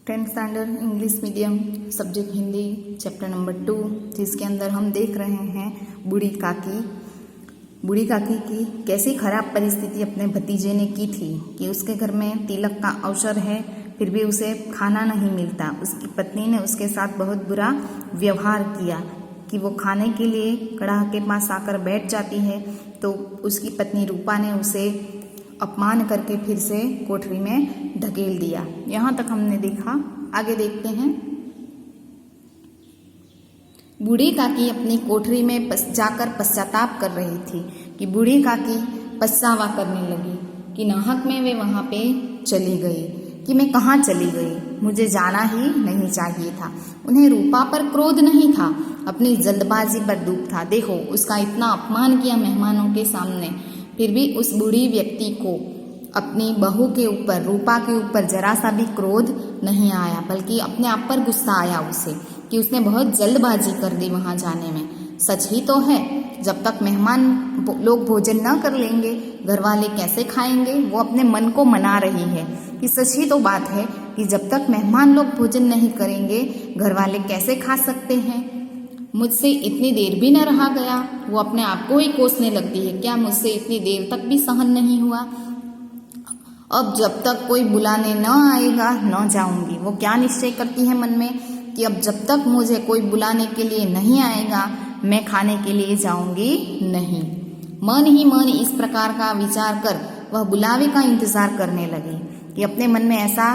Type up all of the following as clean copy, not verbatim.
10th standard English medium subject Hindi chapter number 2, जिसके अंदर हम देख रहे हैं बूढ़ी काकी की कैसी खराब परिस्थिति अपने भतीजे ने की थी कि उसके घर में तिलक का अवसर है, फिर भी उसे खाना नहीं मिलता। उसकी पत्नी ने उसके साथ बहुत बुरा व्यवहार किया कि वो खाने के लिए कड़ाह के पास आकर बैठ जाती है तो उसकी पत्नी रूपा ने उसे अपमान करके फिर से कोठरी में धकेल दिया। यहाँ तक हमने देखा। आगे देखते हैं। बूढ़ी काकी अपनी कोठरी में जाकर पश्चाताप कर रही थी कि बूढ़ी काकी पछतावा करने लगी कि नाहक में वे वहां पे चली गई, कि मैं कहाँ चली गई, मुझे जाना ही नहीं चाहिए था। उन्हें रूपा पर क्रोध नहीं था, अपनी जल्दबाजी पर दुख था। देखो, उसका इतना अपमान किया मेहमानों के सामने, फिर भी उस बूढ़ी व्यक्ति को अपनी बहू के ऊपर, रूपा के ऊपर जरा सा भी क्रोध नहीं आया, बल्कि अपने आप पर गुस्सा आया उसे कि उसने बहुत जल्दबाजी कर दी वहां जाने में। सच ही तो है, जब तक मेहमान लोग भोजन न कर लेंगे घर वाले कैसे खाएंगे। वो अपने मन को मना रही है कि सच ही तो बात है कि जब तक मेहमान लोग भोजन नहीं करेंगे घर वाले कैसे खा सकते हैं। मुझसे इतनी देर भी न रहा गया। वो अपने आप को ही कोसने लगती है, क्या मुझसे इतनी देर तक भी सहन नहीं हुआ। अब जब तक कोई बुलाने न आएगा न जाऊंगी। वो क्या निश्चय करती है मन में कि अब जब तक मुझे कोई बुलाने के लिए नहीं आएगा मैं खाने के लिए जाऊंगी नहीं। मन ही मन इस प्रकार का विचार कर वह बुलावे का इंतजार करने लगी कि अपने मन में ऐसा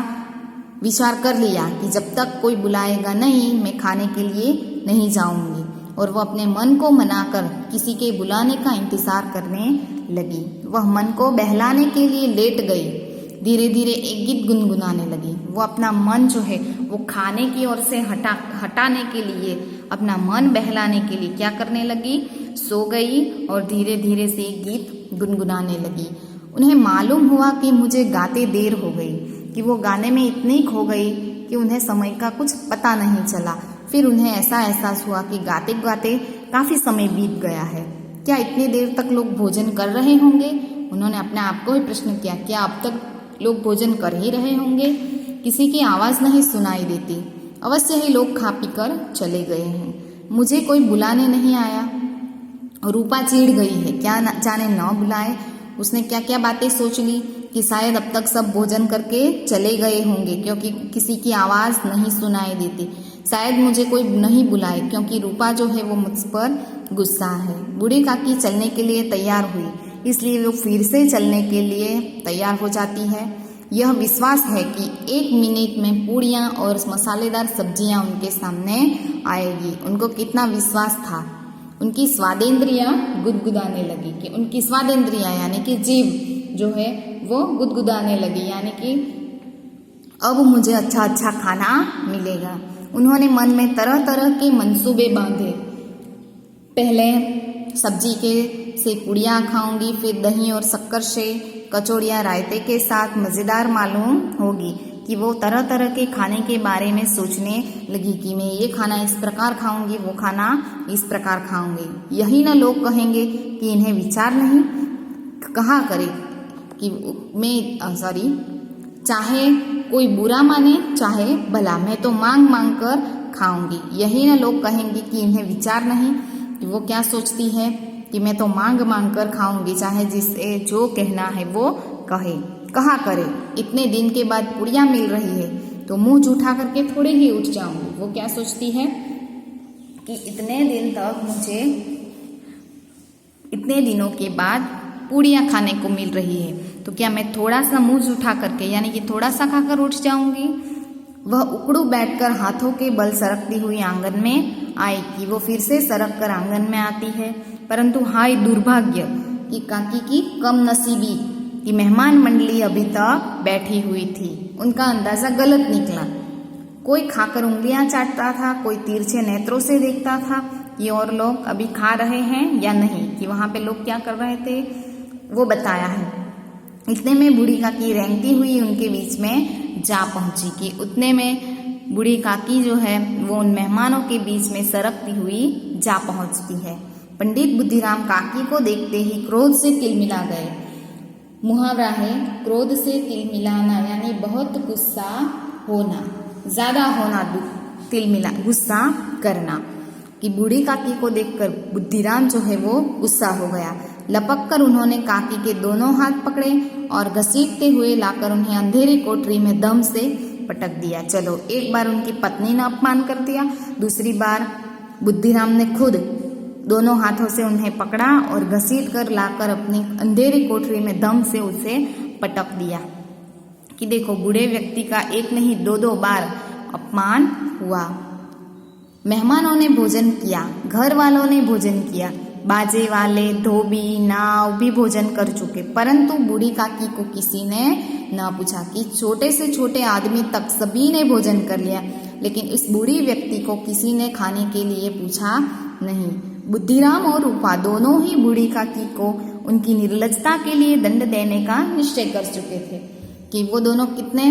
विचार कर लिया कि जब तक कोई बुलाएगा नहीं मैं खाने के लिए नहीं जाऊंगी। और वह अपने मन को मनाकर किसी के बुलाने का इंतजार करने लगी। वह मन को बहलाने के लिए लेट गई। धीरे धीरे एक गीत गुनगुनाने लगी। वो अपना मन जो है वो खाने की ओर से हटाने के लिए, अपना मन बहलाने के लिए क्या करने लगी, सो गई और धीरे धीरे से एक गीत गुनगुनाने लगी। उन्हें मालूम हुआ कि मुझे गाते देर हो गई, कि वो गाने में इतनी खो गई कि उन्हें समय का कुछ पता नहीं चला। फिर उन्हें ऐसा एहसास हुआ कि गाते गाते काफी समय बीत गया है। क्या इतनी देर तक लोग भोजन कर रहे होंगे? उन्होंने अपने आप को ही प्रश्न किया, क्या अब तक लोग भोजन कर ही रहे होंगे? किसी की आवाज नहीं सुनाई देती। अवश्य ही लोग खा पी कर चले गए हैं। मुझे कोई बुलाने नहीं आया। रूपा चिढ़ गई है, क्या जाने न बुलाए। उसने क्या क्या बातें सोच ली कि शायद अब तक सब भोजन करके चले गए होंगे क्योंकि किसी की आवाज नहीं सुनाई देती। शायद मुझे कोई नहीं बुलाए क्योंकि रूपा जो है वो मुझ पर गुस्सा है। बूढ़ी काकी चलने के लिए तैयार हुई, इसलिए वो फिर से चलने के लिए तैयार हो जाती है। यह विश्वास है कि 1 मिनट में पूड़ियाँ और मसालेदार सब्जियां उनके सामने आएगी। उनको कितना विश्वास था। उनकी स्वादेंद्रियां गुदगुदाने लगी कि उनकी स्वादेंद्रियां यानी कि जीभ जो है वो गुदगुदाने लगी, यानी कि अब मुझे अच्छा अच्छा खाना मिलेगा। उन्होंने मन में तरह तरह के मंसूबे बांधे। पहले सब्जी के से पूड़ियाँ खाऊंगी, फिर दही और शक्कर से कचौड़ियाँ रायते के साथ मज़ेदार मालूम होगी कि वो तरह तरह के खाने के बारे में सोचने लगी कि मैं ये खाना इस प्रकार खाऊंगी, वो खाना इस प्रकार खाऊंगी। यही ना लोग कहेंगे कि इन्हें विचार नहीं। कहा करे कि चाहे कोई बुरा माने चाहे भला, मैं तो मांग मांग कर खाऊंगी। यही ना लोग कहेंगे कि इन्हें विचार नहीं, कि वो क्या सोचती है कि मैं तो मांग मांग कर खाऊंगी, चाहे जिसे जो कहना है वो कहे। कहा करे, इतने दिन के बाद पुड़िया मिल रही है तो मुंह जूठा करके थोड़े ही उठ जाऊंगी। वो क्या सोचती है कि इतने दिनों के बाद पूड़ियाँ खाने को मिल रही है तो क्या मैं थोड़ा सा मुंह जूठा करके यानी कि थोड़ा सा खाकर उठ जाऊंगी। वह उकड़ू बैठकर हाथों के बल सरकती हुई आंगन में आई कि वो फिर से सरक कर आंगन में आती है। परंतु हाय दुर्भाग्य कि काकी की कम नसीबी कि मेहमान मंडली अभी तक बैठी हुई थी। उनका अंदाजा गलत निकला। कोई खाकर उंगलियां चाटता था, कोई तिरछे नेत्रों से देखता था कि और लोग अभी खा रहे हैं या नहीं, कि वहां पे लोग क्या कर रहे थे वो बताया है। इतने में बूढ़ी काकी रेंगती हुई उनके बीच में जा पहुंची कि उतने में बूढ़ी काकी जो है वो उन मेहमानों के बीच में सरकती हुई जा पहुंचती है। पंडित बुद्धिराम काकी को देखते ही क्रोध से तिलमिला गए। मुहावरा है, क्रोध से तिलमिलाना यानी बहुत गुस्सा होना। ज्यादा होना, तिलमिला गुस्सा करना। कि बूढ़ी काकी को देखकर बुद्धिराम जो है वो गुस्सा हो गया। लपक कर उन्होंने काकी के दोनों हाथ पकड़े और घसीटते हुए लाकर उन्हें अंधेरी कोठरी में दम से पटक दिया। चलो, एक बार उनकी पत्नी ने अपमान कर दिया, दूसरी बार बुद्धिराम ने खुद दोनों हाथों से उन्हें पकड़ा और घसीट कर लाकर अपनी अंधेरी कोठरी में दम से उसे पटक दिया। कि देखो, बूढ़े व्यक्ति का एक नहीं दो बार अपमान हुआ। मेहमानों ने भोजन किया, घर वालों ने भोजन किया, बाजे वाले, धोबी, नाव भी भोजन कर चुके, परंतु बूढ़ी काकी को किसी ने ना पूछा। कि छोटे से छोटे आदमी तक सभी ने भोजन कर लिया, लेकिन इस बूढ़ी व्यक्ति को किसी ने खाने के लिए पूछा नहीं। बुद्धिराम और रूपा दोनों ही बूढ़ी काकी को उनकी निर्लजता के लिए दंड देने का निश्चय कर चुके थे। कि वो दोनों कितने,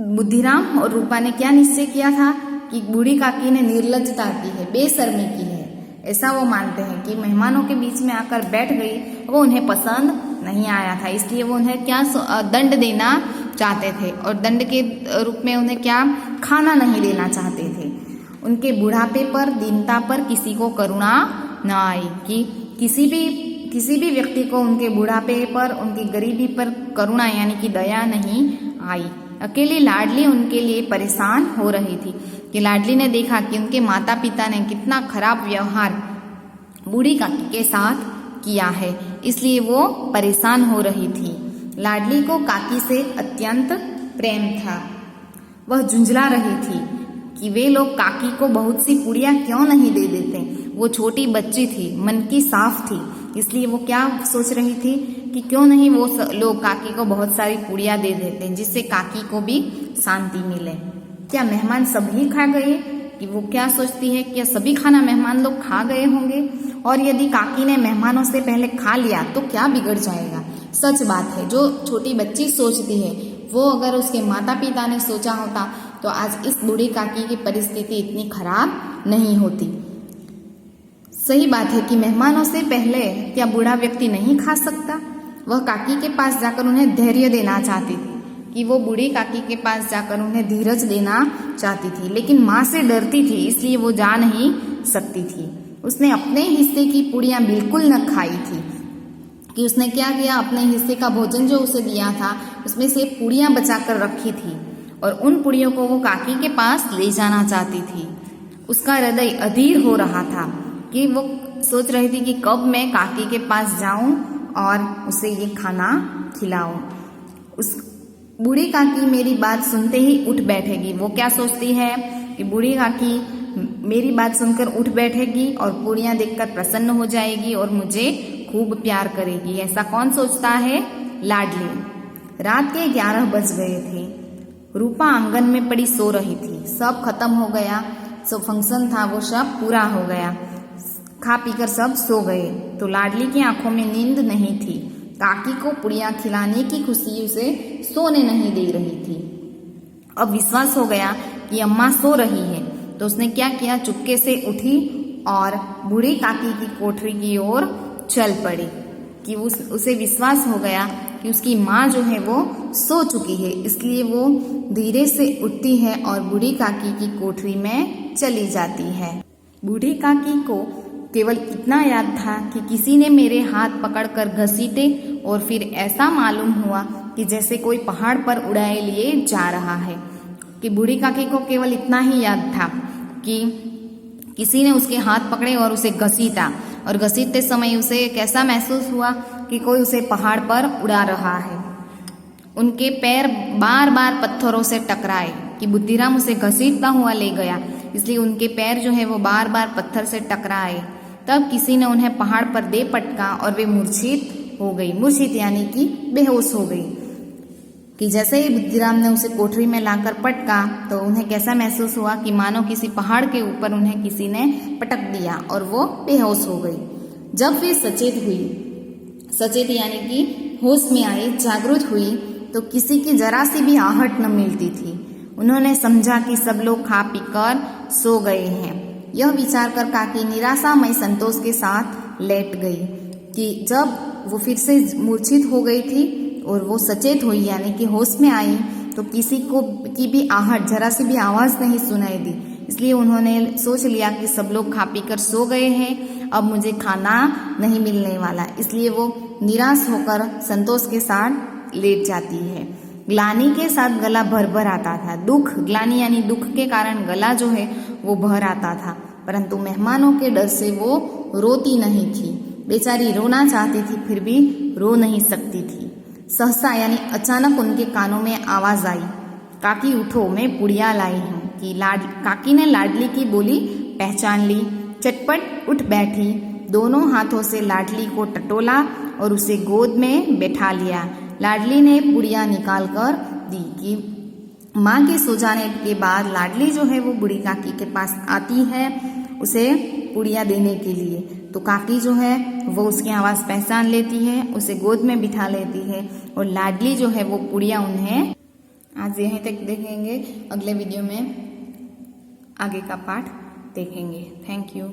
बुद्धिराम और रूपा ने क्या निश्चय किया था कि बूढ़ी काकी ने निर्लजता की है, बेशर्मी की है, ऐसा वो मानते हैं। कि मेहमानों के बीच में आकर बैठ गई, वो उन्हें पसंद नहीं आया था, इसलिए वो उन्हें क्या दंड देना चाहते थे, और दंड के रूप में उन्हें क्या खाना नहीं देना चाहते थे। उनके बुढ़ापे पर, दीनता पर किसी को करुणा न आई। कि किसी भी व्यक्ति को उनके बुढ़ापे पर, उनकी गरीबी पर करुणा यानी कि दया नहीं आई। अकेली लाडली उनके लिए परेशान हो रही थी। कि लाडली ने देखा कि उनके माता पिता ने कितना खराब व्यवहार बूढ़ी काकी के साथ किया है, इसलिए वो परेशान हो रही थी। लाडली को काकी से अत्यंत प्रेम था। वह झुंझला रही थी कि वे लोग काकी को बहुत सी पुड़िया क्यों नहीं दे देते। वो छोटी बच्ची थी, मन की साफ थी, इसलिए वो क्या सोच रही थी कि क्यों नहीं वो लोग काकी को बहुत सारी पुड़िया दे देते हैं, जिससे काकी को भी शांति मिले। क्या मेहमान सभी खा गए? कि वो क्या सोचती है कि सभी खाना मेहमान लोग खा गए होंगे, और यदि काकी ने मेहमानों से पहले खा लिया तो क्या बिगड़ जाएगा। सच बात है, जो छोटी बच्ची सोचती है वो अगर उसके माता पिता ने सोचा होता तो आज इस बूढ़ी काकी की परिस्थिति इतनी खराब नहीं होती। सही बात है कि मेहमानों से पहले क्या बूढ़ा व्यक्ति नहीं खा सकता। वह काकी के पास जाकर उन्हें धैर्य देना चाहती थी, कि वो बूढ़ी काकी के पास जाकर उन्हें धीरज देना चाहती थी, लेकिन माँ से डरती थी, इसलिए वो जा नहीं सकती थी। उसने अपने हिस्से की पुड़ियाँ बिल्कुल न खाई थी। कि उसने क्या किया, अपने हिस्से का भोजन जो उसे दिया था उसमें से पुड़ियाँ बचा कर रखी थी, और उन पुड़ियों को वो काकी के पास ले जाना चाहती थी। उसका हृदय अधीर हो रहा था कि वो सोच रही थी कि कब मैं काकी के पास जाऊं और उसे ये खाना खिलाऊं। उस बूढ़ी काकी मेरी बात सुनते ही उठ बैठेगी। वो क्या सोचती है कि बूढ़ी काकी मेरी बात सुनकर उठ बैठेगी और पूड़ियाँ देखकर प्रसन्न हो जाएगी और मुझे खूब प्यार करेगी। ऐसा कौन सोचता है? लाडली। रात के 11 बज गए थे। रूपा आंगन में पड़ी सो रही थी। सब खत्म हो गया, सब फंक्शन था वो सब पूरा हो गया, खा पीकर सब सो गए। तो लाडली की आंखों में नींद नहीं थी। काकी को पुड़ियाँ खिलाने की खुशी उसे सोने नहीं दे रही थी। अब विश्वास हो गया कि अम्मा सो रही है, तो उसने क्या किया, चुपके से उठी और बूढ़ी काकी की कोठरी की ओर चल पड़ी। कि उसे विश्वास हो गया कि उसकी माँ जो है वो सो चुकी है, इसलिए वो धीरे से उठती है और बूढ़ी काकी की कोठरी में चली जाती है। बूढ़ी काकी को केवल इतना याद था कि किसी ने मेरे हाथ पकड़कर घसीटे और फिर ऐसा मालूम हुआ कि जैसे कोई पहाड़ पर उड़ाए लिए जा रहा है। कि बूढ़ी काकी को केवल इतना ही याद था कि किसी ने उसके हाथ पकड़े और उसे घसीटा, और घसीटते समय उसे कैसा महसूस हुआ कि कोई उसे पहाड़ पर उड़ा रहा है। उनके पैर बार बार पत्थरों से टकराए कि बुद्धिराम उसे घसीटता हुआ ले गया, इसलिए उनके पैर जो है वो बार बार पत्थर से टकराए। तब किसी ने उन्हें पहाड़ पर दे पटका और वे मूर्छित हो गई। मूर्छित यानी कि बेहोश हो गई। कि जैसे ही बुद्धिराम ने उसे कोठरी में लाकर पटका तो उन्हें कैसा महसूस हुआ कि मानो किसी पहाड़ के ऊपर उन्हें किसी ने पटक दिया और वो बेहोश हो गई। जब वे सचेत हुई, सचेत यानी कि होश में आई, जागरूक हुई, तो किसी की जरा सी भी आहट न मिलती थी। उन्होंने समझा कि सब लोग खा पीकर सो गए हैं। यह विचार कर काकी निराशामय संतोष के साथ लेट गई। कि जब वो फिर से मूर्छित हो गई थी और वो सचेत हुई यानी कि होश में आई, तो किसी को की भी आहट, जरा सी भी आवाज़ नहीं सुनाई दी। इसलिए उन्होंने सोच लिया कि सब लोग खा पी कर सो गए हैं, अब मुझे खाना नहीं मिलने वाला। इसलिए वो निराश होकर संतोष के साथ लेट जाती है। ग्लानि के साथ गला भर भर आता था। दुख, ग्लानि यानी दुख के कारण गला जो है वो भर आता था, परंतु मेहमानों के डर से वो रोती नहीं थी। बेचारी रोना चाहती थी फिर भी रो नहीं सकती थी। सहसा यानी अचानक उनके कानों में आवाज आई, काकी उठो, मैं पुड़िया लाई हूँ। कि काकी ने लाडली की बोली पहचान ली, चटपट उठ बैठी, दोनों हाथों से लाडली को टटोला और उसे गोद में बैठा लिया। लाडली ने पुड़िया निकाल कर दी। कि माँ के सो जाने के बाद लाडली जो है वो बूढ़ी काकी के पास आती है उसे पुड़िया देने के लिए। तो काकी जो है वो उसकी आवाज़ पहचान लेती है, उसे गोद में बिठा लेती है और लाडली जो है वो पुड़िया उन्हें। आज यहीं तक देखेंगे, अगले वीडियो में आगे का पार्ट देखेंगे। Thank you.